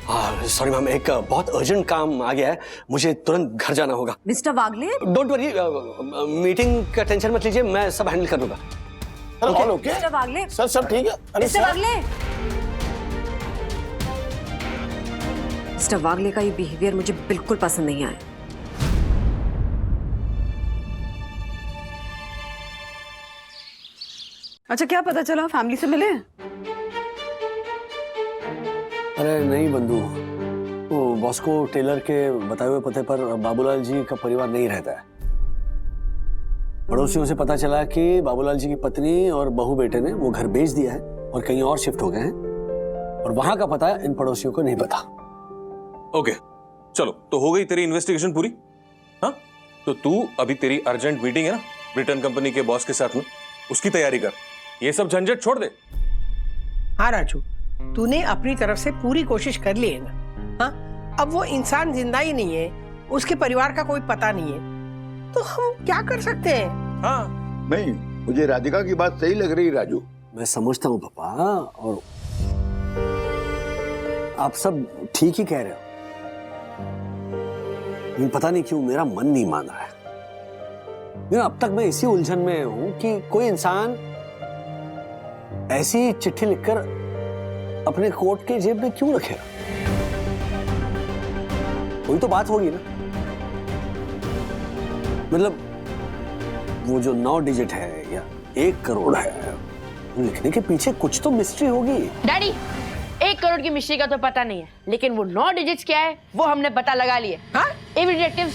Sorry ma'am, एक बहुत urgent काम आ गया है, मुझे तुरंत घर जाना होगा। Mister Wagle, don't worry, meeting का टेंशन मत लीजिए, मैं सब हैंडल कर दूंगा। ओके मिस्टर वागले, सर, सब ठीक है। मिस्टर वागले, मिस्टर वागले का ये बिहेवियर मुझे बिल्कुल पसंद नहीं आया। अच्छा, क्या पता चला? फैमिली से मिले? अरे नहीं बंधु, वो बॉस्को टेलर के बताए हुए पते पर बाबूलाल जी का परिवार नहीं रहता है। पड़ोसियों से पता चला कि बाबूलाल जी की पत्नी और बहू बेटे ने वो घर बेच दिया है और कहीं और शिफ्ट हो गए हैं, और वहां का पता इन पड़ोसियों को नहीं पता। ओके, चलो, तो हो गई तेरी इन्वेस्टिगेशन पूरी। हाँ, तो तू अभी तेरी अर्जेंट मीटिंग है ना ब्रिटेन कंपनी के बॉस के साथ में, उसकी तैयारी कर। ये सब झंझट छोड़ दे। हाँ राजू, तूने अपनी तरफ से पूरी कोशिश कर ली है ना। हाँ, अब वो इंसान जिंदा ही नहीं है, उसके परिवार का कोई पता नहीं है, तो हम क्या कर सकते हैं? हाँ, नहीं, मुझे राधिका की बात सही लग रही राजू। मैं समझता हूँ पापा, और आप सब ठीक ही कह रहे हो, लेकिन पता नहीं क्यों मेरा मन नहीं मान रहा है। अब तक मैं इसी उलझन में हूं कि कोई इंसान ऐसी चिट्ठी लिखकर अपने कोट के जेब में क्यों रखेगा। कोई तो बात होगी ना, मतलब वो जो 9 डिजिट है या 1 करोड़ है, लिखने के पीछे कुछ तो मिस्ट्री होगी। डैडी, 1 करोड़ की मिस्ट्री का तो पता नहीं है, लेकिन वो 9 डिजिट्स क्या है वो हमने पता लगा लिए। हाँ, every detective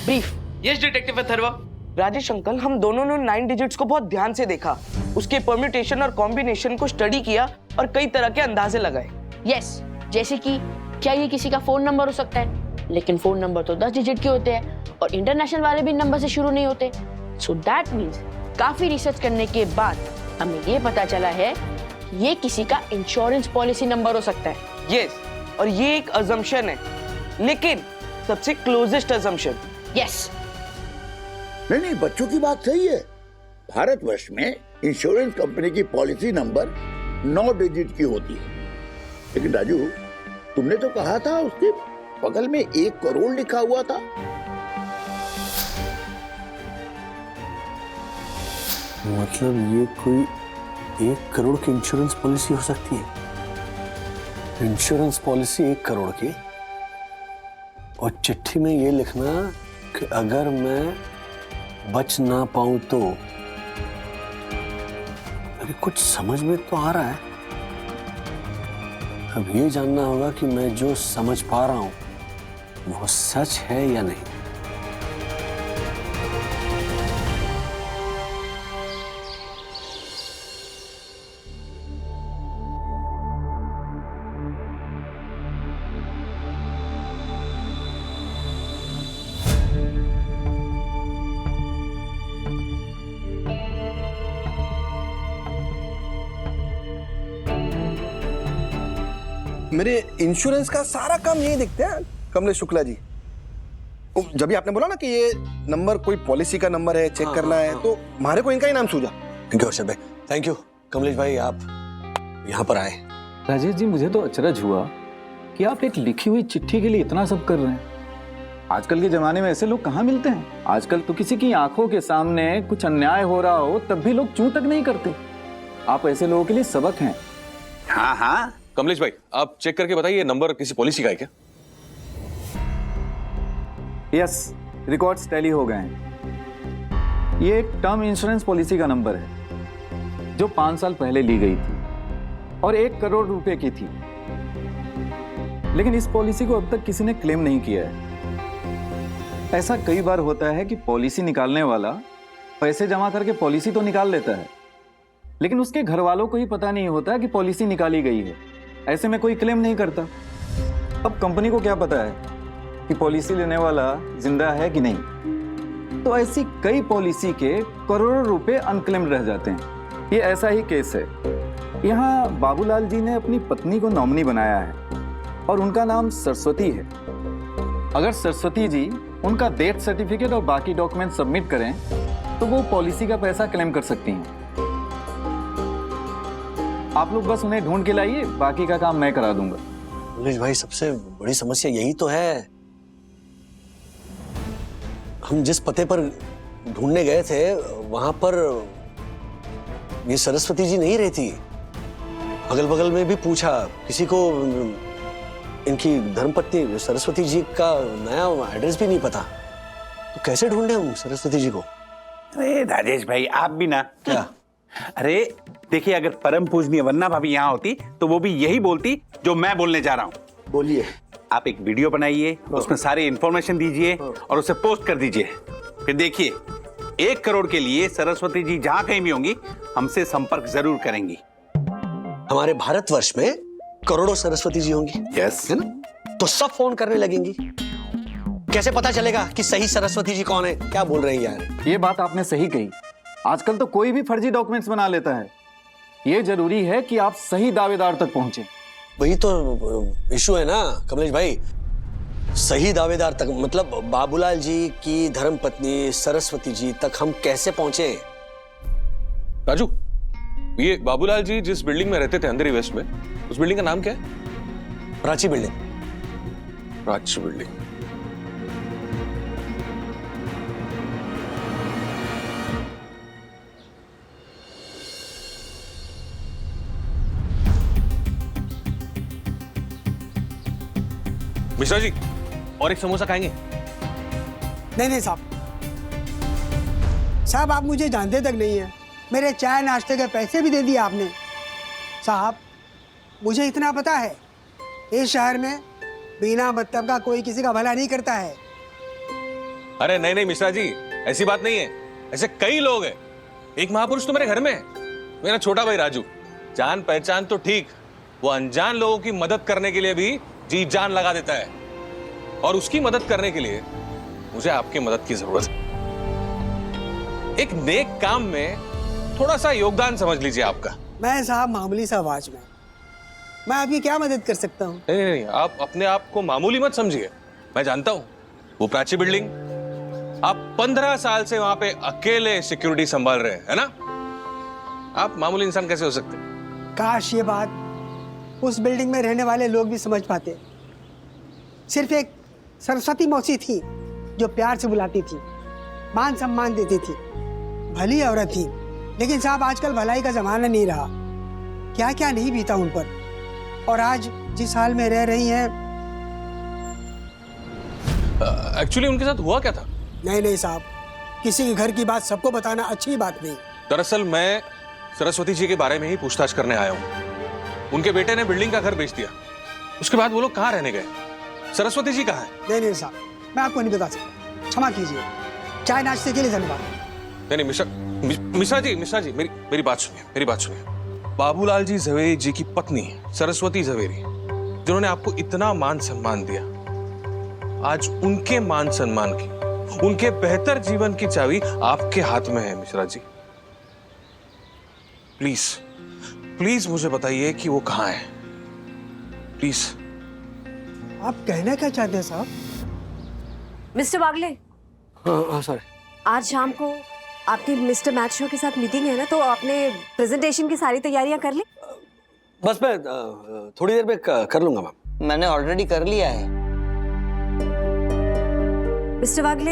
brief. Yes detective Atharva. Rajesh uncle, हम दोनों ने 9 डिजिट्स को बहुत ध्यान से देखा, उसके परम्यूटेशन और कॉम्बिनेशन को स्टडी किया और कई तरह के अंदाजे लगाए। यस, जैसे कि क्या ये किसी का फोन नंबर हो सकता है, लेकिन फोन नंबर तो 10 डिजिट के होते हैं और इंटरनेशनल वाले भी नंबर से शुरू नहीं होते। सो दैट मीन्स काफी रिसर्च करने के बाद हमें ये पता चला है ये किसी का इंश्योरेंस पॉलिसी नंबर हो सकता है। यस, और ये एक अजम्पशन है, लेकिन सबसे क्लोजेस्ट अजम्पशन। यस। नहीं, बच्चों की बात सही है। भारतवर्ष में इंश्योरेंस कंपनी की पॉलिसी नंबर 9 डिजिट की होती है, लेकिन राजू, तुमने तो कहा था उसके बगल में 1 करोड़ लिखा हुआ था। मतलब ये कोई 1 करोड़ की इंश्योरेंस पॉलिसी हो सकती है। इंश्योरेंस पॉलिसी 1 करोड़ की, और चिट्ठी में ये लिखना कि अगर मैं बच ना पाऊं तो। अरे कुछ समझ में तो आ रहा है, अब ये जानना होगा कि मैं जो समझ पा रहा हूं वो सच है या नहीं। मेरे इंश्योरेंस का सारा काम यही देखते हैं कमलेश शुक्ला जी। जब भी आपने बोला ना कि ये नंबर कोई पॉलिसी का नंबर है, चेक करना है, तो हमारे को इनका ही नाम सूझा। थैंक यू अर्षद भाई, थैंक यू। कमलेश भाई, आप यहाँ पर आए। राजेश जी, मुझे तो अचरज हुआ कि आप एक लिखी हुई चिट्ठी के लिए इतना सब कर रहे हैं। आजकल के जमाने में ऐसे लोग कहाँ मिलते हैं। आजकल तो किसी की आंखों के सामने कुछ अन्याय हो रहा हो तब भी लोग चूं तक नहीं करते। आप ऐसे लोगों के लिए सबक हैं। हाँ हाँ, कमलेश भाई, आप चेक करके बताइए नंबर किसी पॉलिसी का है क्या? यस, रिकॉर्ड्स टैली हो गए हैं। ये एक टर्म इंश्योरेंस पॉलिसी का नंबर है जो 5 साल पहले ली गई थी और 1 करोड़ रुपए की थी, लेकिन इस पॉलिसी को अब तक किसी ने क्लेम नहीं किया है। ऐसा कई बार होता है कि पॉलिसी निकालने वाला पैसे जमा करके पॉलिसी तो निकाल लेता है, लेकिन उसके घर वालों को ही पता नहीं होता कि पॉलिसी निकाली गई है। ऐसे में कोई क्लेम नहीं करता। अब कंपनी को क्या पता है कि पॉलिसी लेने वाला जिंदा है कि नहीं। तो ऐसी कई पॉलिसी के करोड़ों रुपए अनक्लेम्ड रह जाते हैं। ये ऐसा ही केस है। यहाँ बाबूलाल जी ने अपनी पत्नी को नॉमिनी बनाया है और उनका नाम सरस्वती है। अगर सरस्वती जी उनका डेथ सर्टिफिकेट और बाकी डॉक्यूमेंट सबमिट करें तो वो पॉलिसी का पैसा क्लेम कर सकती हैं। आप लोग बस उन्हें ढूंढ के लाइए, बाकी का काम मैं करा दूंगा। कमलेश भाई, सबसे बड़ी समस्या यही तो है। हम जिस पते पर ढूंढने गए थे वहां पर ये सरस्वती जी नहीं रहती। अगल बगल में भी पूछा, किसी को इनकी धर्मपत्नी सरस्वती जी का नया एड्रेस भी नहीं पता। तो कैसे ढूंढे हम सरस्वती जी को? अरे राजेश भाई, आप भी ना। क्या? अरे देखिए, अगर परम पूजनीय वन्ना भाभी यहाँ होती तो वो भी यही बोलती जो मैं बोलने जा रहा हूँ। बोलिए। आप एक वीडियो बनाइए, उसमें सारी इंफॉर्मेशन दीजिए और उसे पोस्ट कर दीजिए। फिर देखिए, 1 करोड़ के लिए सरस्वती जी जहां कहीं भी होंगी हमसे संपर्क जरूर करेंगी। हमारे भारतवर्ष में करोड़ों सरस्वती जी होंगी। यस, है ना? तो सब फोन करने लगेंगी। कैसे पता चलेगा कि सही सरस्वती जी कौन है? क्या बोल रहे हैं यार? ये बात आपने सही कही। आजकल तो कोई भी फर्जी डॉक्यूमेंट्स बना लेता है। ये जरूरी है कि आप सही दावेदार तक पहुंचे। वही तो इशू है ना कमलेश भाई। सही दावेदार तक मतलब बाबूलाल जी की धर्मपत्नी सरस्वती जी तक हम कैसे पहुंचे? राजू, ये बाबूलाल जी जिस बिल्डिंग में रहते थे अंधेरी वेस्ट में, उस बिल्डिंग का नाम क्या है? प्राची बिल्डिंग। प्राची बिल्डिंग। मिश्रा जी, और एक समोसा खाएंगे? नहीं नहीं साहब, साहब आप मुझे जानते तक नहीं है। मेरे चाय नाश्ते के पैसे भी दे दिए आपने। साहब मुझे इतना पता है, इस शहर में बिना मतलब का कोई किसी का भला नहीं करता है। अरे नहीं नहीं मिश्रा जी, ऐसी बात नहीं है। ऐसे कई लोग हैं। एक महापुरुष तो मेरे घर में है, मेरा छोटा भाई राजू। जान पहचान तो ठीक, वो अनजान लोगों की मदद करने के लिए भी जी जान लगा देता है। और उसकी मदद करने के लिए मुझे आपकी मदद की जरूरत है। एक नेक काम में थोड़ा सा योगदान समझ लीजिए आपका। मैं साहब मामूली सा वॉचमैन, मैं आपकी क्या मदद कर सकता हूँ? नहीं नहीं, आप अपने आप को मामूली मत समझिए। मैं जानता हूं वो प्राची बिल्डिंग, आप 15 साल से वहां पे अकेले सिक्योरिटी संभाल रहे हैं, है ना? आप मामूली इंसान कैसे हो सकते? काश ये बात उस बिल्डिंग में रहने वाले लोग भी समझ पाते। सिर्फ एक सरस्वती मौसी थी जो प्यार से बुलाती थी, मान सम्मान देती थी, भली औरत थी। लेकिन साहब आजकल भलाई का जमाना नहीं रहा। क्या क्या नहीं बीता उन पर, और आज जिस हाल में रह रही हैं। एक्चुअली उनके साथ हुआ क्या था? नहीं नहीं साहब, किसी के घर की बात सबको बताना अच्छी बात नहीं। दरअसल मैं सरस्वती जी के बारे में ही पूछताछ करने आया हूँ। उनके बेटे ने बिल्डिंग का घर बेच दिया, उसके बाद वो लोग कहाँ रहने गए? सरस्वती जी कहाँ है? नहीं नहीं साहब, मैं आपको नहीं बता सकता, क्षमा कीजिए। चाय नाश्ते के लिए धन्यवाद। नहीं नहीं मिश्रा जी मेरी बात सुनिए। बाबूलाल जी झवेरी जी की पत्नी सरस्वती झवेरी, जिन्होंने आपको इतना मान सम्मान दिया, आज उनके मान सम्मान की, उनके बेहतर जीवन की चाबी आपके हाथ में है। मिश्रा जी प्लीज मुझे बताइए कि वो कहाँ है, प्लीज। आप कहना क्या चाहते हैं साहब? मिस्टर वागले, हाँ सॉरी। आज शाम को आपकी मिस्टर मैथ शो के साथ मीटिंग है ना, तो आपने प्रेजेंटेशन की सारी तैयारियां कर ली? बस मैं थोड़ी देर में कर लूंगा मैम। मैंने ऑलरेडी कर लिया है। मिस्टर वागले,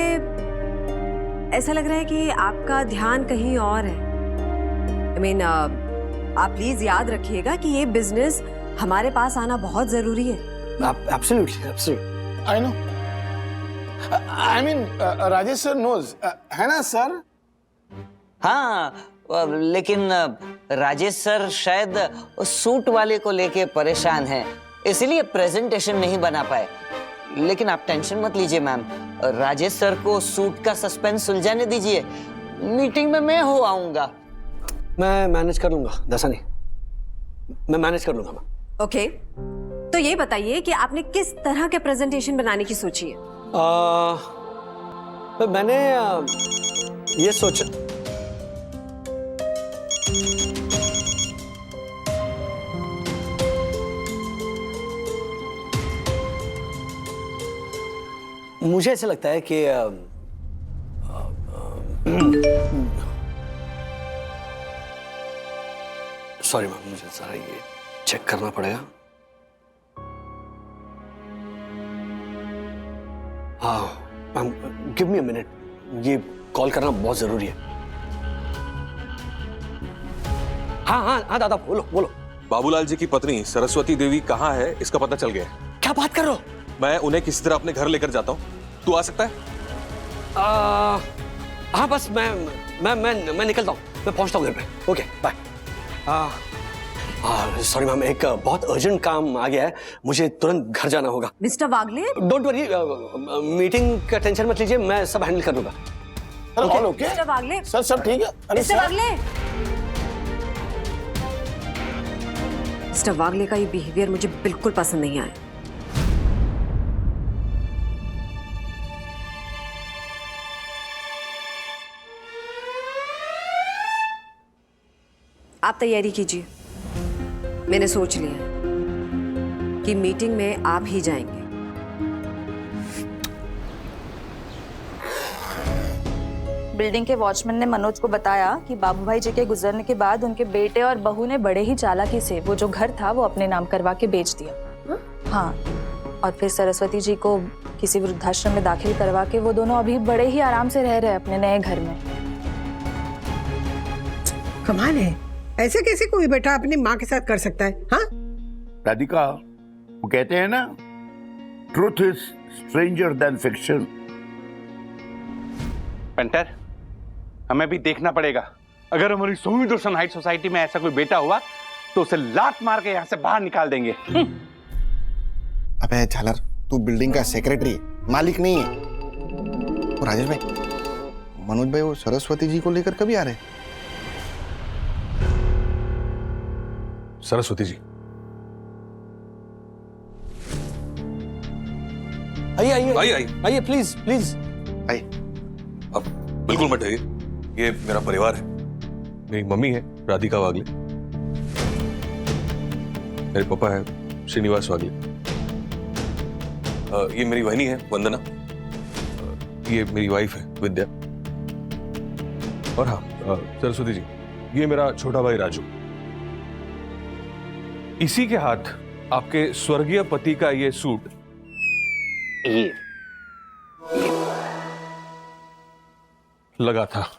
ऐसा लग रहा है कि आपका ध्यान कहीं और है। आप प्लीज याद रखिएगा कि ये बिजनेस हमारे पास आना बहुत जरूरी है। Absolutely. I know, I mean Rajesh sir knows, है ना सर? हाँ, लेकिन राजेश सर शायद सूट वाले को लेके परेशान हैं, इसलिए प्रेजेंटेशन नहीं बना पाए। लेकिन आप टेंशन मत लीजिए मैम, राजेश सर को सूट का सस्पेंस सुलझाने दीजिए। मीटिंग में मैं हो आऊंगा। मैं मैनेज कर लूंगा दसानी, मैं मैनेज कर लूंगा मैम। ओके, तो ये बताइए कि आपने किस तरह के प्रेजेंटेशन बनाने की सोची है? मैंने ये सोचा, मुझे ऐसा लगता है कि सॉरी मैम, मुझे सारा ये चेक करना पड़ेगा। हाँ, गिव मी अ मिनट, ये कॉल करना बहुत जरूरी है। हाँ हाँ हाँ दादा, बोलो बोलो। बाबूलाल जी की पत्नी सरस्वती देवी कहाँ है इसका पता चल गया है। क्या बात कर रहे हो? मैं उन्हें किसी तरह अपने घर लेकर जाता हूँ, तू आ सकता है? हाँ बस मैं निकलता हूँ, मैं पहुँचता हूँ घर पे। Okay bye. सॉरी मैम, एक बहुत अर्जेंट काम आ गया है, मुझे तुरंत घर जाना होगा। Mister Wagle, don't worry, meeting का टेंशन मत लीजिए, मैं सब हैंडल कर लूंगा। ऑल ओके मिस्टर वागले, सर, सब ठीक है? अरे मिस्टर सर, वागले, मिस्टर वागले का ये बिहेवियर मुझे बिल्कुल पसंद नहीं आया। आप तैयारी कीजिए, मैंने सोच लिया है कि मीटिंग में आप ही जाएंगे। बिल्डिंग के वॉचमैन ने मनोज को बताया कि बाबू भाई जी के गुजरने के बाद उनके बेटे और बहू ने बड़े ही चालाकी से वो जो घर था वो अपने नाम करवा के बेच दिया। हाँ, और फिर सरस्वती जी को किसी वृद्धाश्रम में दाखिल करवा के वो दोनों अभी बड़े ही आराम से रह रहे हैं अपने नए घर में। कमाल है, ऐसे कैसे कोई बेटा अपनी माँ के साथ कर सकता है? हाँ राधिका, वो कहते हैं ना, truth is stranger then fiction. Painter, हमें भी देखना पड़ेगा। अगर हमारी सोमी हाइट सोसाइटी में ऐसा कोई बेटा हुआ तो उसे लात मार के यहाँ से बाहर निकाल देंगे। अबे झालर, तू बिल्डिंग का सेक्रेटरी, मालिक नहीं है। और राजेश भाई, मनोज भाई वो सरस्वती जी को लेकर कभी आ रहे? सरस्वती जी, आइए आइए आइए आइए, प्लीज प्लीज आइए। अब बिल्कुल मत डरिए, ये मेरा परिवार है। मेरी मम्मी है राधिका वागले, मेरे पापा है श्रीनिवास वागले, ये मेरी बहनी है वंदना, ये मेरी वाइफ है विद्या, और हाँ सरस्वती जी, ये मेरा छोटा भाई राजू। इसी के हाथ आपके स्वर्गीय पति का ये सूट लगा था।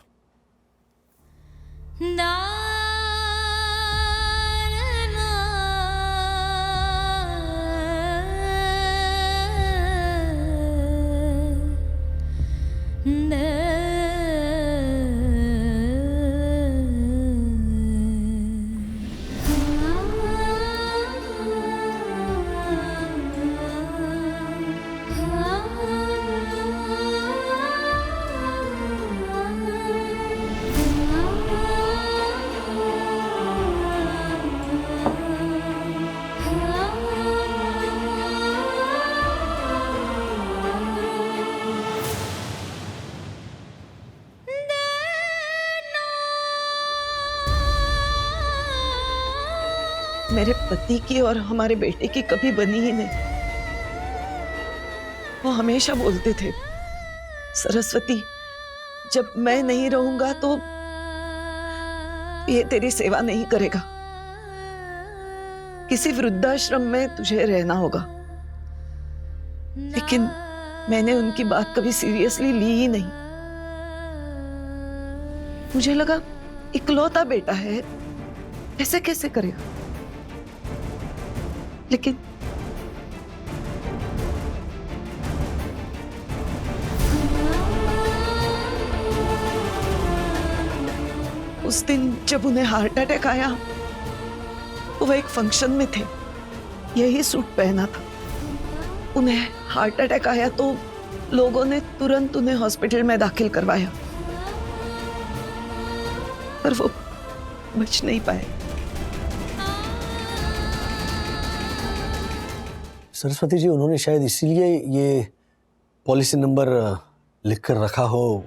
मेरे पति की और हमारे बेटे की कभी बनी ही नहीं। वो हमेशा बोलते थे, सरस्वती जब मैं नहीं रहूंगा तो ये तेरी सेवा नहीं करेगा, किसी वृद्धाश्रम में तुझे रहना होगा। लेकिन मैंने उनकी बात कभी सीरियसली ली ही नहीं। मुझे लगा इकलौता बेटा है, ऐसे कैसे करेगा। लेकिन उस दिन जब उन्हें हार्ट अटैक आया, वो एक फंक्शन में थे, यही सूट पहना था। उन्हें हार्ट अटैक आया तो लोगों ने तुरंत उन्हें हॉस्पिटल में दाखिल करवाया, पर वो बच नहीं पाए। सरस्वती जी, उन्होंने शायद इसीलिए ये पॉलिसी नंबर लिख कर रखा हो,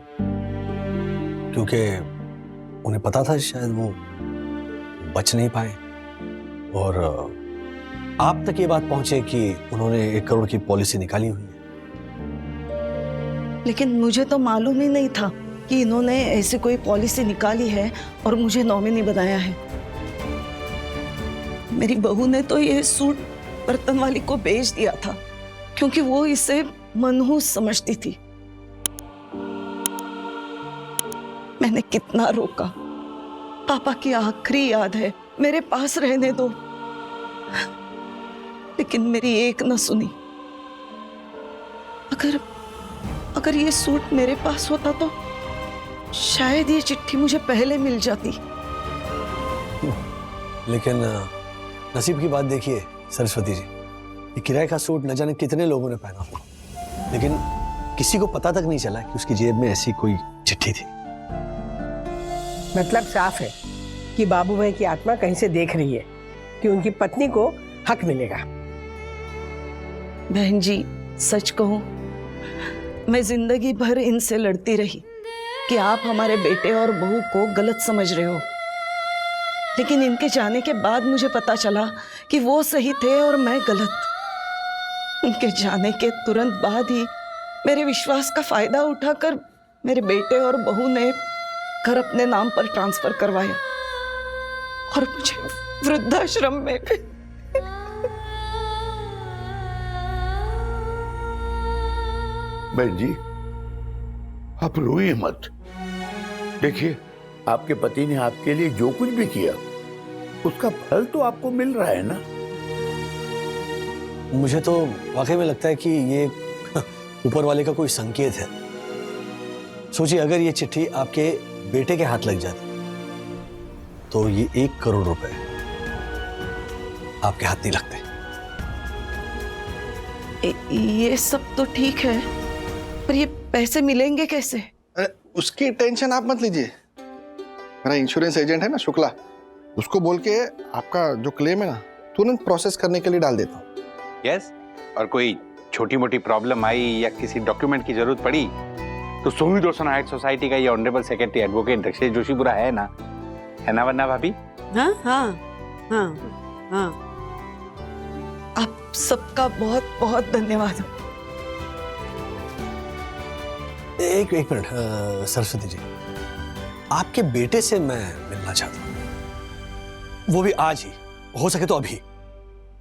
क्योंकि उन्हें पता था शायद वो बच नहीं पाए, और आप तक ये बात पहुंचे कि उन्होंने 1 करोड़ की पॉलिसी निकाली हुई है। लेकिन मुझे तो मालूम ही नहीं था कि इन्होंने ऐसी कोई पॉलिसी निकाली है और मुझे नॉमिनी बनाया है। मेरी बहू ने तो ये सूट बर्तन वाली को बेच दिया था, क्योंकि वो इसे मनहूस समझती थी। मैंने कितना रोका, पापा की आखिरी याद है, मेरे पास रहने दो, लेकिन मेरी एक न सुनी। अगर ये सूट मेरे पास होता तो शायद ये चिट्ठी मुझे पहले मिल जाती। लेकिन नसीब की बात देखिए सरस्वती जी, ये किराए का सूट न जाने कितने लोगों ने पहना होगा, लेकिन किसी को पता तक नहीं चला कि उसकी जेब में ऐसी कोई चिट्ठी थी। मतलब साफ है कि बाबू भाई की आत्मा कहीं से देख रही है कि उनकी पत्नी को हक मिलेगा। बहन जी, सच कहूं, मैं जिंदगी भर इनसे लड़ती रही कि आप हमारे बेटे और बहू को गलत समझ रहे हो, लेकिन इनके जाने के बाद मुझे पता चला कि वो सही थे और मैं गलत। उनके जाने के तुरंत बाद ही मेरे विश्वास का फायदा उठाकर मेरे बेटे और बहू ने घर अपने नाम पर ट्रांसफर करवाया और मुझे वृद्धाश्रम में बहन जी, आप रोइए मत। देखिए, आपके पति ने आपके लिए जो कुछ भी किया उसका फल तो आपको मिल रहा है ना। मुझे तो वाकई में लगता है कि ये ऊपर वाले का कोई संकेत है। सोचिए, अगर ये चिट्ठी आपके बेटे के हाथ लग जाती तो ये 1 करोड़ रुपए आपके हाथ नहीं लगते। ये सब तो ठीक है, पर ये पैसे मिलेंगे कैसे? अरे उसकी टेंशन आप मत लीजिए। मेरा इंश्योरेंस एजेंट है ना शुक्ला, उसको बोल के आपका जो क्लेम है ना तुरंत प्रोसेस करने के लिए डाल देता हूँ। यस, और कोई छोटी मोटी प्रॉब्लम आई या किसी डॉक्यूमेंट की जरूरत पड़ी तो सुमित रोशन हाइट सोसाइटी का ये honourable secretary advocate Dakshesh Joshipura है ना वरना भाभी? हाँ हाँ हाँ हाँ। आप सबका बहुत बहुत धन्यवाद। एक मिनट सरस्वती जी, आपके बेटे से मैं मिलना चाहता हूँ, वो भी आज ही, हो सके तो अभी।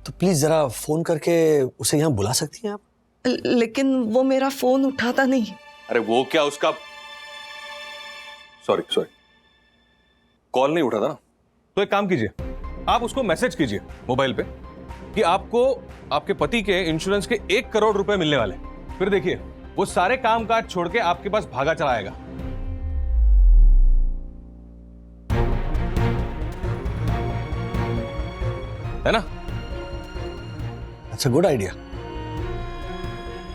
तो प्लीज जरा फोन करके उसे यहाँ बुला सकती हैं आप? लेकिन वो मेरा फोन उठाता नहीं। अरे वो क्या, उसका सॉरी कॉल नहीं उठाता ना, तो एक काम कीजिए, आप उसको मैसेज कीजिए मोबाइल पे कि आपको आपके पति के इंश्योरेंस के 1 करोड़ रुपए मिलने वाले। फिर देखिए, वो सारे काम काज छोड़ के आपके पास भागा चला आएगा। है ना? अच्छा, गुड आइडिया।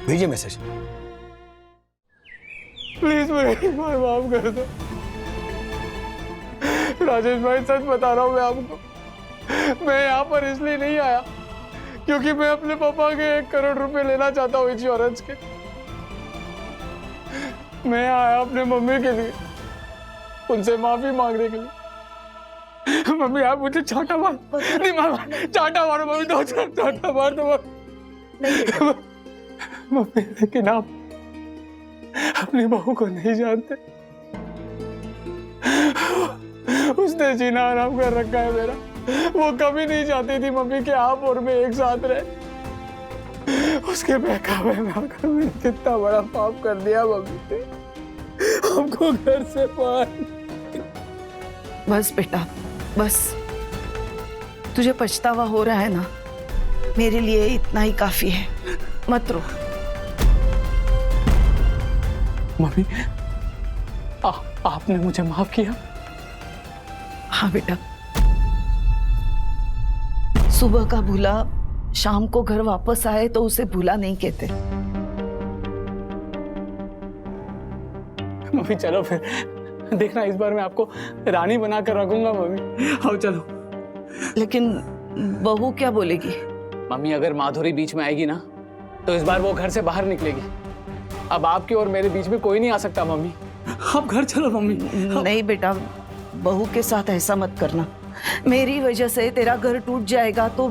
भेजिए मैसेज। प्लीज मुझे एक बार माफ कर दो राजेश भाई, सच बता रहा हूँ मैं आपको। मैं यहाँ पर इसलिए नहीं आया क्योंकि मैं अपने पापा के 1 करोड़ रुपए लेना चाहता हूँ इंश्योरेंस के। मैं आया अपने मम्मी के लिए, उनसे माफी मांगने के लिए। मम्मी, आप मुझे चाटा मार, नहीं मार, चाटा मारो मम्मी, दो चाटा मार दो मम्मी। लेकिन आप अपनी बहू को नहीं जानते, उसने जीना आराम कर रखा है मेरा। वो कभी नहीं चाहती थी मम्मी कि आप और मैं एक साथ रहे। उसके बहकावे में आकर मैंने कितना बड़ा पाप कर दिया मम्मी, हमको घर से बाहर। बस बेटा, बस। तुझे पछतावा हो रहा है ना, मेरे लिए इतना ही काफी है, मत रो। मम्मी, आपने मुझे माफ किया? हाँ बेटा, सुबह का भूला शाम को घर वापस आए तो उसे भूला नहीं कहते। मम्मी चलो फिर, देखना इस बार मैं आपको रानी बना कर रखूंगा मम्मी। आओ चलो। लेकिन बहू क्या बोलेगी? मम्मी, अगर माधुरी बीच में आएगी ना तो इस बार वो घर से बाहर निकलेगी। अब आपके और मेरे बीच में कोई नहीं आ सकता मम्मी। आप घर चलो मम्मी। नहीं बेटा, बहू के साथ ऐसा मत करना। मेरी वजह से तेरा घर टूट जाएगा तो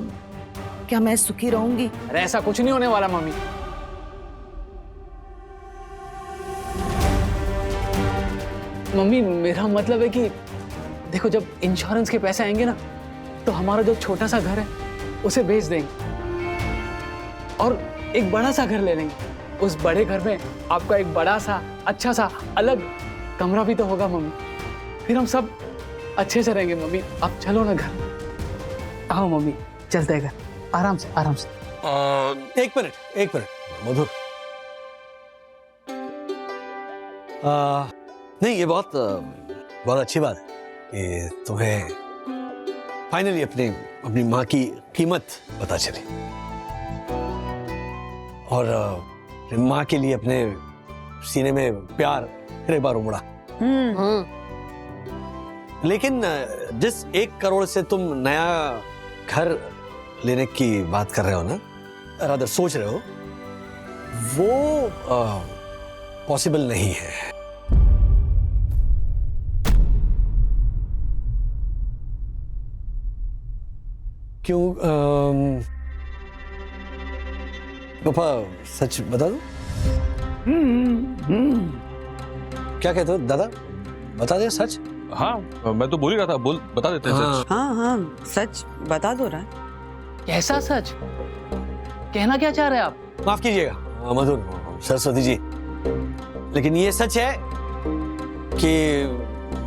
क्या मैं सुखी रहूंगी? अरे ऐसा कुछ नहीं होने वाला मम्मी। मम्मी, मेरा मतलब है कि देखो, जब इंश्योरेंस के पैसे आएंगे ना तो हमारा जो छोटा सा घर है उसे बेच देंगे और एक बड़ा सा घर ले लेंगे। उस बड़े घर में आपका एक बड़ा सा अच्छा सा अलग कमरा भी तो होगा मम्मी। फिर हम सब अच्छे से रहेंगे मम्मी। आप चलो ना घर, आओ मम्मी, चलते हैं घर, आराम से आराम से। एक मिनट मधुर, नहीं ये बहुत अच्छी बात है कि तुम्हें फाइनली अपनी माँ की कीमत पता चली और माँ के लिए अपने सीने में प्यार फिर एक बार उमड़ा। लेकिन जिस 1 करोड़ से तुम नया घर लेने की बात कर रहे हो ना, रादर सोच रहे हो, वो पॉसिबल नहीं है। क्यों? पापा सच बता दो। क्या कहते हो दादा, बता दे सच। हाँ मैं तो बोल ही रहा था, बोल बता देते हैं सच। हाँ सच बता दो रहा। कैसा सच? कहना क्या चाह रहे हैं आप? माफ कीजिएगा मधुर, सरस्वती जी, लेकिन ये सच है कि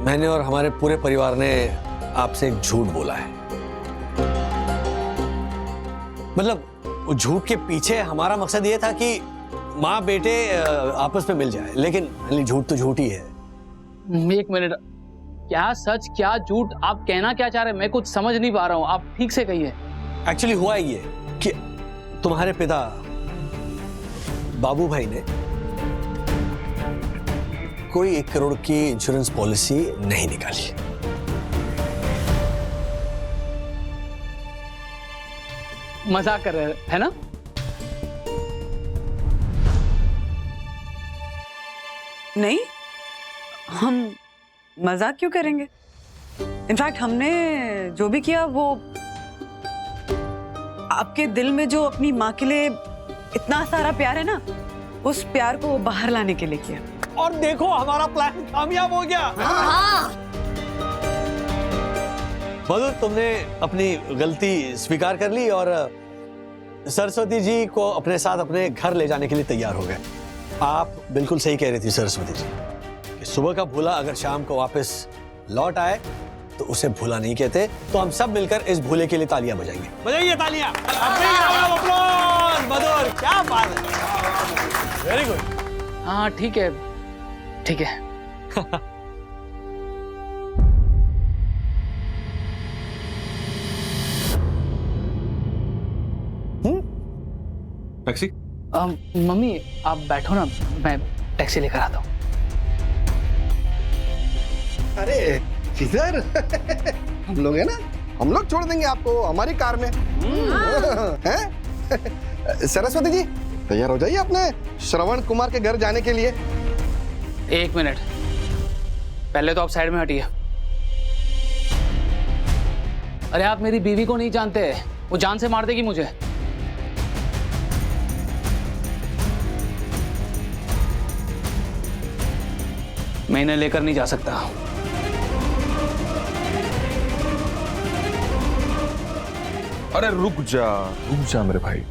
मैंने और हमारे पूरे परिवार ने आपसे एक झूठ बोला है। मतलब वो झूठ के पीछे हमारा मकसद ये था कि माँ बेटे आपस में मिल जाए, लेकिन झूठ तो झूठ ही है। 1 मिनट, क्या सच क्या झूठ आप कहना क्या चाह रहे हैं? मैं कुछ समझ नहीं पा रहा हूँ, आप ठीक से कहिए। एक्चुअली हुआ ये कि तुम्हारे पिता बाबू भाई ने कोई 1 करोड़ की इंश्योरेंस पॉलिसी नहीं निकाली। मजाक कर रहे है ना? नहीं, हम मजाक क्यों करेंगे? इनफैक्ट हमने जो भी किया वो आपके दिल में जो अपनी माँ के लिए इतना सारा प्यार है ना, उस प्यार को बाहर लाने के लिए किया। और देखो हमारा प्लान कामयाब हो गया। हाँ। मधुर, तुमने अपनी गलती स्वीकार कर ली और सरस्वती जी को अपने साथ अपने घर ले जाने के लिए तैयार हो गए। आप बिल्कुल सही कह रही थी सरस्वती जी कि सुबह का भूला अगर शाम को वापस लौट आए तो उसे भूला नहीं कहते। तो हम सब मिलकर इस भूले के लिए तालियां बजाएंगे। बजाइए तालियां। मधुर, क्या बात है, वेरी गुड। हाँ ठीक है, ठीक है। टैक्सी? मम्मी आप बैठो ना, मैं टैक्सी लेकर आता हूँ। अरे किधर? हम लोग है ना, हम लोग छोड़ देंगे आपको हमारी कार में। हैं? सरस्वती जी तैयार हो जाइए अपने श्रवण कुमार के घर जाने के लिए। 1 मिनट, पहले तो आप साइड में हटिए। अरे आप मेरी बीवी को नहीं जानते, वो जान से मार देगी मुझे। मैं इन्हें लेकर नहीं जा सकता। अरे रुक जा मेरे भाई।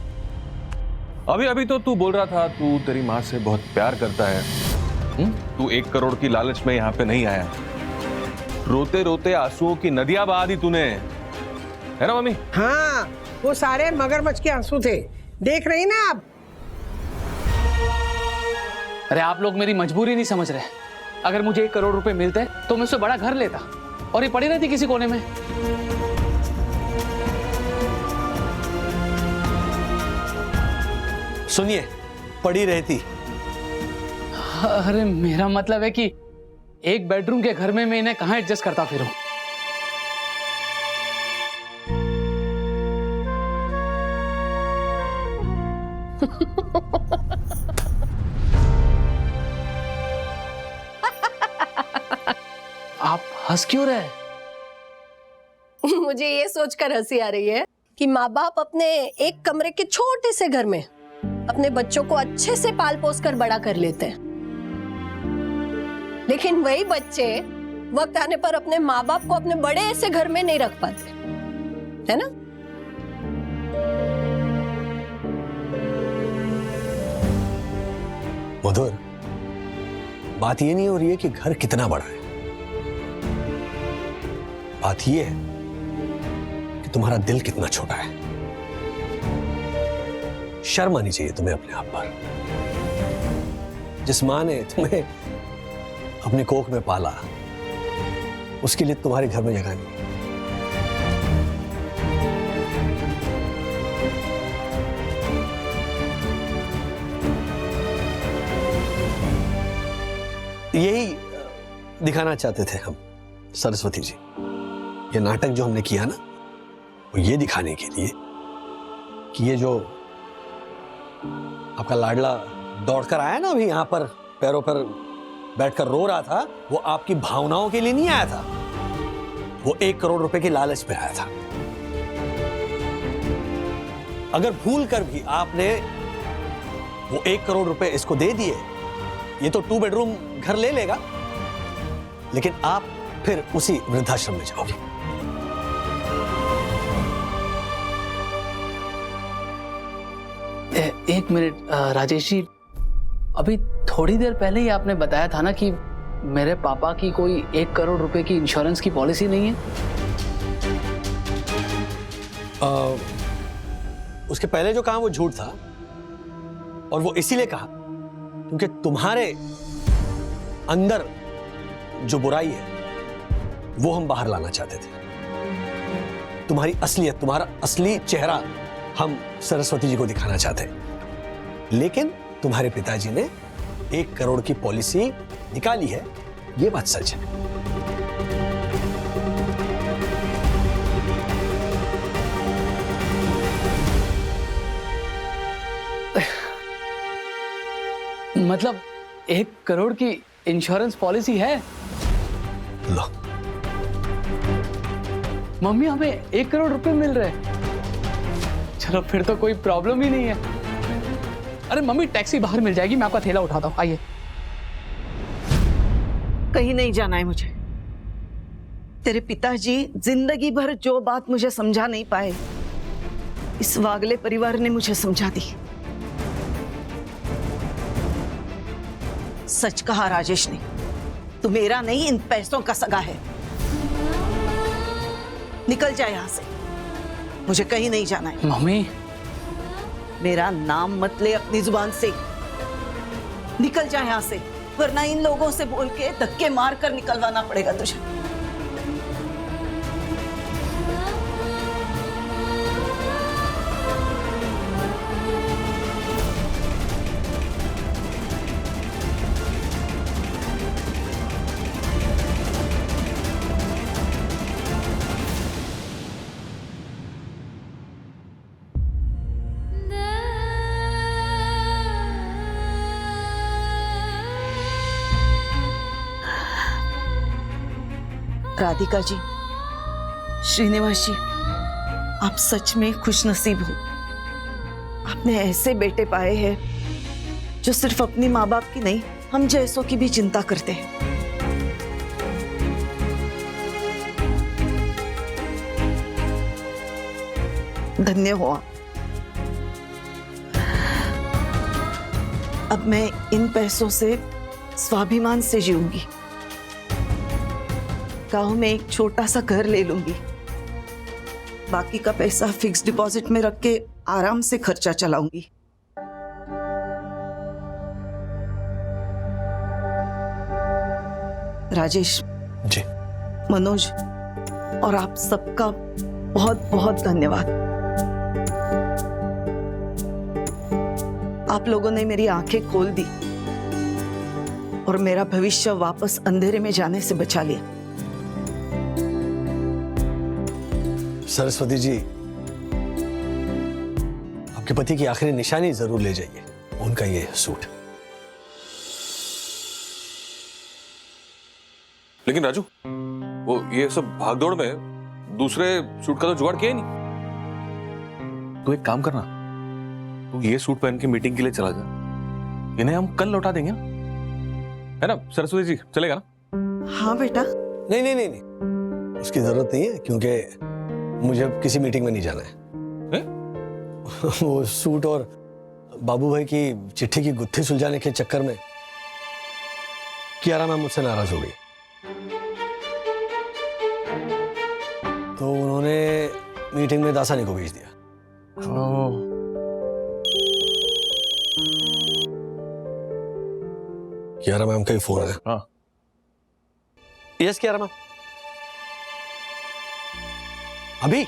अभी अभी तो तू बोल रहा था तू तेरी माँ से बहुत प्यार करता है। तू 1 करोड़ की लालच में यहाँ पे नहीं आया। रोते रोते आंसुओं की नदियां बहा दी तूने, है ना मम्मी? हाँ, वो सारे मगरमच्छ के आंसू थे, देख रही ना आप। अरे आप लोग मेरी मजबूरी नहीं समझ रहे। अगर मुझे 1 करोड़ रुपए मिलते तो मैं उससे बड़ा घर लेता और ये पड़ी रहती किसी कोने में। सुनिए, पड़ी रहती। अरे मेरा मतलब है कि 1 बेडरूम के घर में मैं इन्हें कहां एडजस्ट करता फिरूं? आप हंस क्यों रहे? मुझे ये सोचकर हंसी आ रही है कि माँ बाप अपने 1 कमरे के छोटे से घर में अपने बच्चों को अच्छे से पाल पोस कर बड़ा कर लेते हैं, लेकिन वही बच्चे वक्त आने पर अपने माँ बाप को अपने बड़े ऐसे घर में नहीं रख पाते, है ना? मधुर, बात ये नहीं हो रही है कि घर कितना बड़ा है, बात ये है कि तुम्हारा दिल कितना छोटा है। शर्म आनी चाहिए तुम्हें अपने आप पर। जिस मां ने तुम्हें अपने कोख में पाला, उसके लिए तुम्हारे घर में जगह नहीं। यही दिखाना चाहते थे हम सरस्वती जी। ये नाटक जो हमने किया ना, वो ये दिखाने के लिए कि ये जो आपका लाडला दौड़कर आया ना अभी यहां पर, पैरों पर बैठकर रो रहा था, वो आपकी भावनाओं के लिए नहीं आया था, वो 1 करोड़ रुपए की लालच पे आया था। अगर भूल कर भी आपने वो 1 करोड़ रुपए इसको दे दिए, ये तो 2 बेडरूम घर ले लेगा, लेकिन आप फिर उसी वृद्धाश्रम में जाओगे। एक मिनट राजेश जी, अभी थोड़ी देर पहले ही आपने बताया था ना कि मेरे पापा की कोई 1 करोड़ रुपए की इंश्योरेंस की पॉलिसी नहीं है। उसके पहले जो कहा वो झूठ था, और वो इसीलिए कहा क्योंकि तुम्हारे अंदर जो बुराई है वो हम बाहर लाना चाहते थे। तुम्हारी असलियत, तुम्हारा असली चेहरा हम सरस्वती जी को दिखाना चाहते हैं। लेकिन तुम्हारे पिताजी ने 1 करोड़ की पॉलिसी निकाली है, ये बात सच है। मतलब 1 करोड़ की इंश्योरेंस पॉलिसी है? लो, मम्मी हमें 1 करोड़ रुपए मिल रहे हैं। चलो फिर तो कोई प्रॉब्लम ही नहीं है। अरे मम्मी टैक्सी बाहर मिल जाएगी, मैं आपका थैला उठाता हूँ, आइए। कहीं नहीं जाना है मुझे। तेरे पिताजी जिंदगी भर जो बात मुझे समझा नहीं पाए, इस वागले परिवार ने मुझे समझा दी। सच कहा राजेश ने, तू मेरा नहीं इन पैसों का सगा है। निकल जाए यहां से, मुझे कहीं नहीं जाना है। मम्मी, मेरा नाम मत ले अपनी जुबान से। निकल जाए यहां से, वरना इन लोगों से बोल के धक्के मार कर निकलवाना पड़ेगा तुझे। राधिका जी, श्रीनिवास जी, आप सच में खुशनसीब हो। आपने ऐसे बेटे पाए हैं जो सिर्फ अपनी माँ बाप की नहीं, हम जैसों की भी चिंता करते हैं। धन्य हो आप। अब मैं इन पैसों से स्वाभिमान से जीऊंगी। गांव में एक छोटा सा घर ले लूंगी। बाकी का पैसा फिक्स डिपॉजिट में रख के आराम से खर्चा चलाऊंगी। राजेश जी, मनोज और आप सबका बहुत बहुत धन्यवाद। आप लोगों ने मेरी आंखें खोल दी और मेरा भविष्य वापस अंधेरे में जाने से बचा लिया। सरस्वती जी, आपके पति की आखिरी निशानी जरूर ले जाइए, उनका ये सूट। लेकिन राजू, वो ये सब भागदौड़ में दूसरे सूट का तो जुगाड़ किया ही नहीं। तू एक काम करना, तू ये सूट पहन के मीटिंग के लिए चला जा, इन्हें हम कल लौटा देंगे, है ना सरस्वती जी? चलेगा ना? हाँ बेटा। नहीं नहीं नहीं नहीं, उसकी जरूरत नहीं है, क्योंकि मुझे किसी मीटिंग में नहीं जाना है। वो सूट और बाबू भाई की चिट्ठी की गुत्थी सुलझाने के चक्कर में कियारा मैम मुझसे नाराज हो गई, तो उन्होंने मीटिंग में दासानी को भेज दिया। कियारा मैम का ही फोन है। हाँ यस कियारा मैम, अभी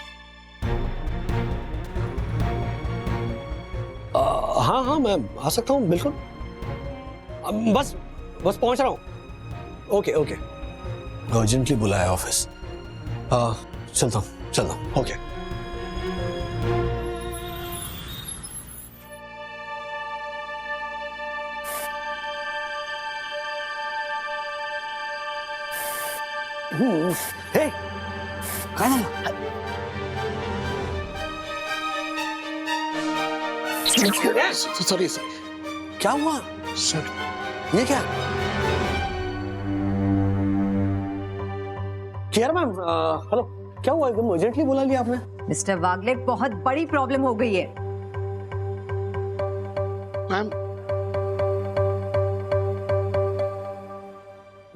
हाँ हाँ मैं आ सकता हूँ बिल्कुल। बस पहुंच रहा हूँ। ओके ओके, अर्जेंटली बुलाया ऑफिस। चलता हूँ। ओके हे सॉरी क्या हुआ सर? ये क्या कियारा मैम? हेलो, क्या हुआ? एकदम अर्जेंटली बुला लिया आपने। मिस्टर वागले, बहुत बड़ी प्रॉब्लम हो गई है। मैम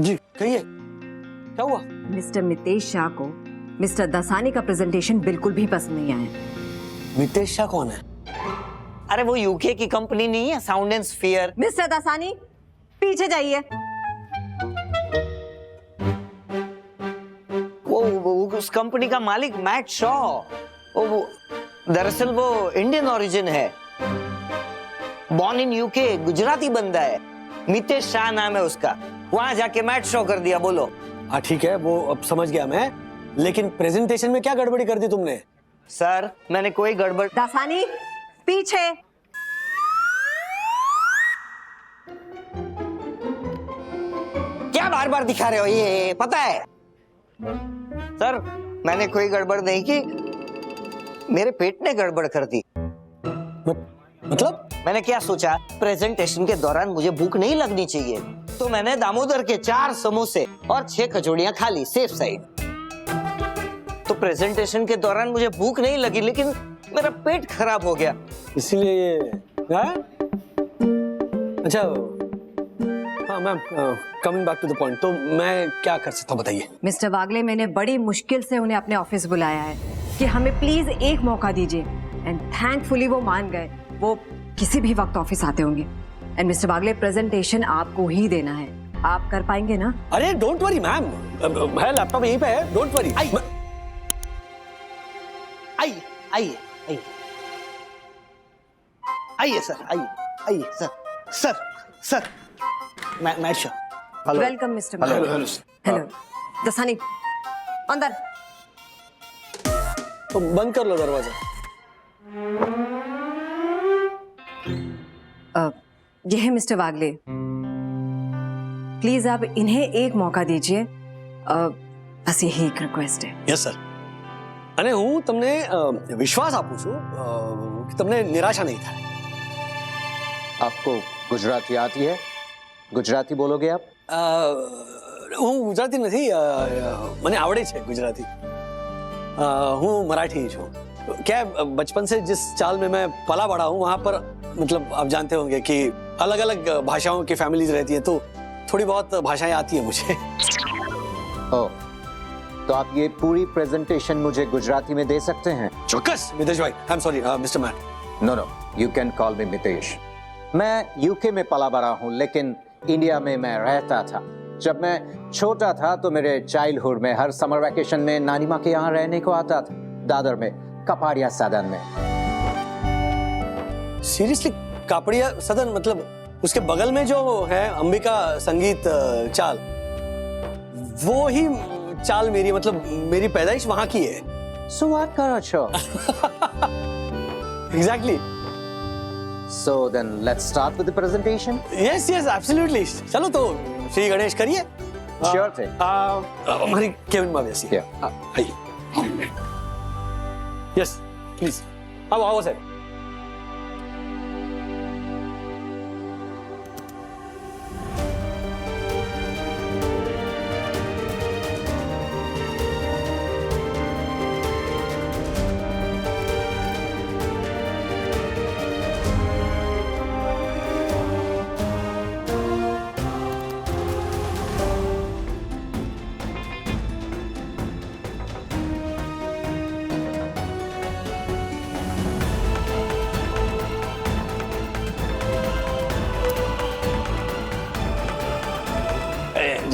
जी कहिए, क्या हुआ? मिस्टर मितेश शाह को मिस्टर दसानी का प्रेजेंटेशन बिल्कुल भी पसंद नहीं आया। मितेश शाह कौन है? अरे वो यूके की कंपनी नहीं है, sound and sphere. Mister Dasani पीछे जाइए। वो उस कंपनी का मालिक मैट शॉ, वो दरअसल वो इंडियन ओरिजिन है, बॉर्न इन यूके, गुजराती बंदा है। मितेश शाह नाम है उसका। वहां जाके मैट शॉ कर दिया। बोलो। हाँ ठीक है, वो अब समझ गया मैं, लेकिन प्रेजेंटेशन में क्या गड़बड़ी कर दी तुमने? सर मैंने कोई गड़बड़। दसानी पीछे। क्या बार बार दिखा रहे हो? ये पता है सर, मैंने कोई गड़बड़ नहीं की, मेरे पेट ने गड़बड़ कर दी। मतलब? मैंने क्या सोचा, प्रेजेंटेशन के दौरान मुझे भूख नहीं लगनी चाहिए, तो मैंने दामोदर के 4 समोसे और 6 कचौड़ियां खा ली, सेफ साइड। तो प्रेजेंटेशन के दौरान मुझे भूख नहीं लगी, लेकिन मेरा पेट खराब हो गया, इसीलिए ये अच्छा। हाँ ma'am, coming back to the point, तो मैं क्या कर सकता हूँ बताइए? मिस्टर वागले, मैंने बड़ी मुश्किल से उन्हें अपने ऑफिस बुलाया है कि हमें प्लीज एक मौका दीजिए, एंड थैंकफुली वो मान गए। वो किसी भी वक्त ऑफिस आते होंगे। एंड मिस्टर वागले, प्रेजेंटेशन आपको ही देना है, आप कर पाएंगे ना? अरे डोंट वरी मैम, है लैपटॉप यहीं पे है, डोंट वरी। आइए आइए आइए सर, आइए सर, सर सर, मैं hello. Welcome mister. Hello Dasani, अंदर। तो बंद कर लो दरवाजा। ये है मिस्टर वागले, प्लीज आप इन्हें एक मौका दीजिए, बस यही एक रिक्वेस्ट है। Yes sir. અને હું તમને વિશ્વાસ આપું છું કે તમને નિરાશા નહીં થાય। आपको गुजराती आती है? गुजराती बोलोगे आप? હું ગુજરાતી નથી, મને આવડે છે ગુજરાતી। હું મરાઠી છું। क्या है, बचपन से जिस चाल में मैं पला बड़ा हूँ, वहाँ पर मतलब आप जानते होंगे कि अलग अलग भाषाओं की फैमिलीज रहती है, तो थोड़ी बहुत भाषाएं आती है मुझे। ओह, तो आप ये पूरी प्रेजेंटेशन मुझे गुजराती में दे सकते हैं? चौकस मितेश भाई, I am sorry mister Matt. No, you can call me Mitesh. मैं यूके में पला बड़ा हूँ, लेकिन इंडिया में मैं रहता था। जब मैं छोटा था तो मेरे चाइल्डहुड में हर समर वैकेशन में नानी माँ के यहाँ रहने को आता था, दादर में, कपाड़िया सदन में। सीरियसली? कापड़िया सदन मतलब उसके बगल में जो है अंबिका संगीत चाल, वो ही चाल मेरी, मतलब मेरी पैदाइश वहां की है। सो व्हाट करो छो? Exactly. So then let's start with the presentation. Yes, absolutely. चलो तो श्री गणेश करिए। Sure thing. हमारी केविन मावेसी। आइए। Yes, please. आओ सर।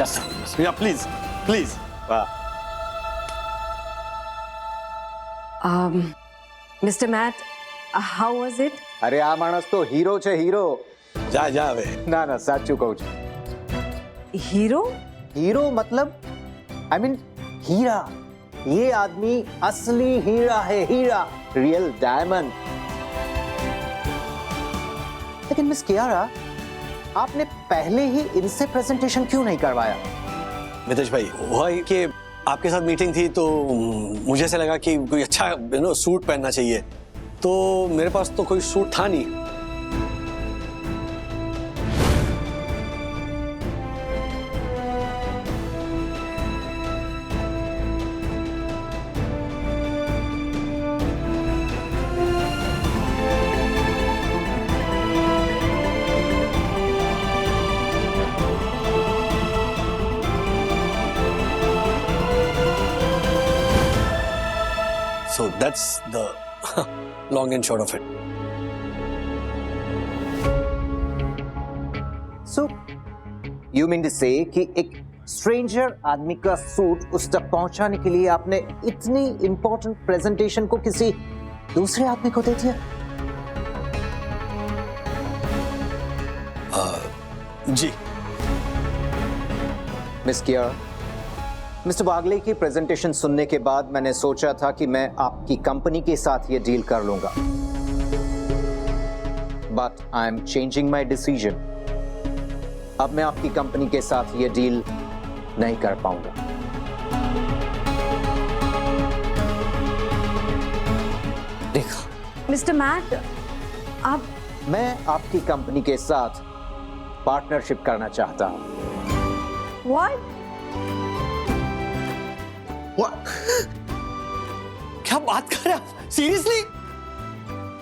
जस्ट या please please. Mr. Matt, how was it? અરે આ માણસ તો હીરો છે હીરો. જા જા હવે. ના ના સાચું કહું છું. हीरो? हीरो मतलब आई मीन हीरा. ये आदमी असली हीरा है, हीरा, रियल डायमंड. लेकिन मिस कियारा, आपने पहले ही इनसे प्रेजेंटेशन क्यों नहीं करवाया? मितेश भाई, हुआ ये कि आपके साथ मीटिंग थी तो मुझे ऐसा लगा कि कोई अच्छा सूट पहनना चाहिए, तो मेरे पास तो कोई सूट था नहीं. So that's the long and short of it. So you mean to say कि एक स्ट्रेंजर आदमी का सूट उस तक पहुंचाने के लिए आपने इतनी इंपॉर्टेंट प्रेजेंटेशन को किसी दूसरे आदमी को दे दिया? जी. मिस कियारा, मिस्टर बागले की प्रेजेंटेशन सुनने के बाद मैंने सोचा था कि मैं आपकी कंपनी के साथ ये डील कर लूंगा. But I am changing my decision. अब मैं आपकी कंपनी के साथ ये डील नहीं कर पाऊंगा. देखो मिस्टर मैट, आप मैं आपकी कंपनी के साथ पार्टनरशिप करना चाहता हूं. What? क्या बात कर रहे हैं आप? Seriously?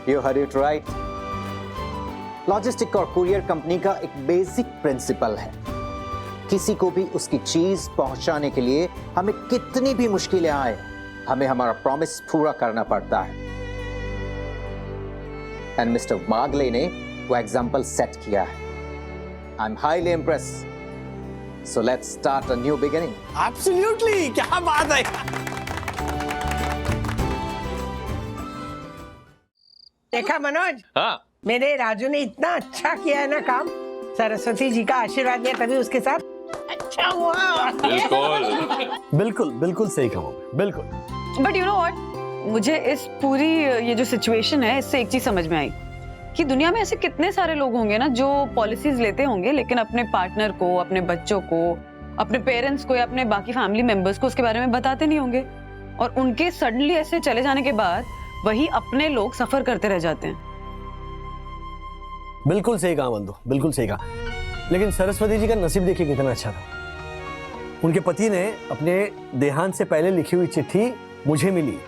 You heard it right. Logistic और कुरियर कंपनी का एक बेसिक प्रिंसिपल है, किसी को भी उसकी चीज पहुंचाने के लिए हमें कितनी भी मुश्किलें आए, हमें हमारा प्रॉमिस पूरा करना पड़ता है. एंड मिस्टर बागले ने वो एग्जांपल सेट किया है. I am highly impressed. So let's start a new beginning. Absolutely, क्या बात है. देखा मनोज? हाँ. मेरे राजू ने इतना अच्छा किया है ना काम. सरस्वती जी का आशीर्वाद दिया तभी उसके साथ अच्छा हुआ. बिल्कुल बिल्कुल बिल्कुल सही कहा, बिल्कुल. बट यू नो व्हाट, मुझे इस पूरी ये जो सिचुएशन है इससे एक चीज समझ में आई कि दुनिया में ऐसे कितने सारे लोग होंगे ना जो पॉलिसीज लेते होंगे लेकिन अपने पार्टनर को, अपने बच्चों को, अपने पेरेंट्स को या अपने बाकी फैमिली मेंबर्स को उसके बारे में बताते नहीं होंगे, और उनके सडनली ऐसे चले जाने के बाद वही अपने लोग सफर करते रह जाते हैं. बिल्कुल सही कहा बंधु, बिल्कुल सही कहा. लेकिन सरस्वती जी का नसीब देखिए कितना अच्छा था. उनके पति ने अपने देहांत से पहले लिखी हुई चिट्ठी मुझे मिली,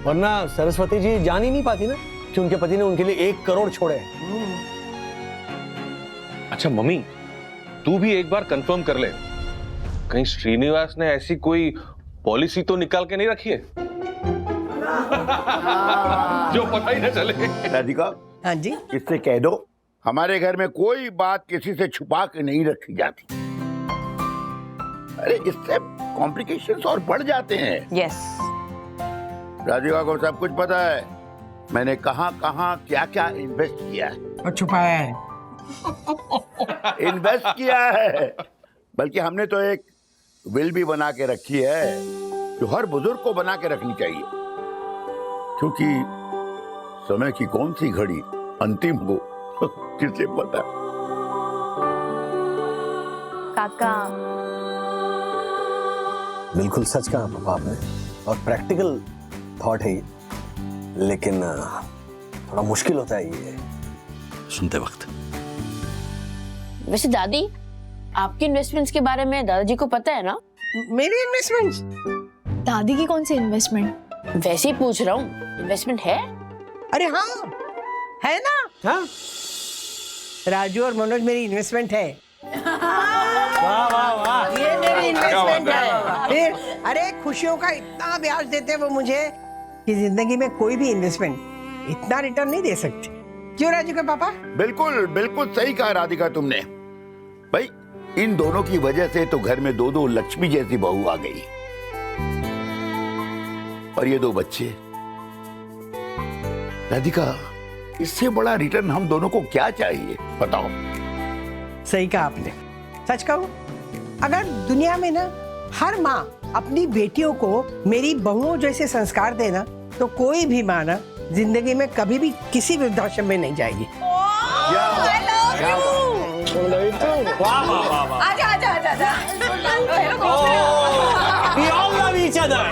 वरना सरस्वती जी जान ही नहीं पाती ना कि उनके पति ने उनके लिए 1 करोड़ छोड़े. अच्छा मम्मी, तू भी एक बार कंफर्म कर ले, कहीं श्रीनिवास ने ऐसी कोई पॉलिसी तो निकाल के नहीं रखी है जो पता ही ना चले. राधिका, हाँ जी, इससे कह दो हमारे घर में कोई बात किसी से छुपा के नहीं रखी जाती. अरे इससे कॉम्प्लिकेशंस और बढ़ जाते हैं. यस. राधिका को सब कुछ पता है, मैंने कहां कहां क्या क्या इन्वेस्ट किया है और छुपाया है. इन्वेस्ट किया है, बल्कि हमने तो एक विल भी बना के रखी है जो हर बुजुर्ग को बना के रखनी चाहिए, क्योंकि समय की कौन सी घड़ी अंतिम हो किसे पता. काका, बिल्कुल सच कहा पापा आपने, और प्रैक्टिकल थॉट है ये, लेकिन थोड़ा मुश्किल होता है ये सुनते वक्त. वैसे दादी, आपके इन्वेस्टमेंट्स के बारे में दादाजी को पता है ना? मेरी इन्वेस्टमेंट्स? दादी की कौन सी इन्वेस्टमेंट? वैसे ही पूछ रहा हूँ, इन्वेस्टमेंट है? अरे हाँ, है ना. हाँ, राजू और मनोज मेरी इन्वेस्टमेंट है. वाह वाह वाह, ये मेरी इन्वेस्टमेंट है. फिर अरे खुशियों का इतना ब्याज देते हैं वो मुझे कि जिंदगी में कोई भी इन्वेस्टमेंट इतना रिटर्न नहीं दे सकती. क्यों राजू के पापा? बिल्कुल बिल्कुल सही कहा राधिका तुमने. भाई इन दोनों की वजह से तो घर में दो दो लक्ष्मी जैसी बहू आ गई, और ये दो बच्चे। राधिका, इससे बड़ा रिटर्न हम दोनों को क्या चाहिए, बताओ। सही कहा आपने। सच कहूं, अगर दुनिया में ना हर माँ अपनी बेटियों को मेरी बहुओं जैसे संस्कार देना, तो कोई भी माँ ना जिंदगी में कभी भी किसी वृद्धाश्रम में नहीं जाएगी। आजा आजा आजा आजा। We all love each other.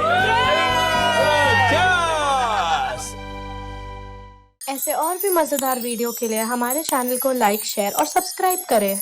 ऐसे और भी मजेदार वीडियो के लिए हमारे चैनल को लाइक, शेयर और सब्सक्राइब करें।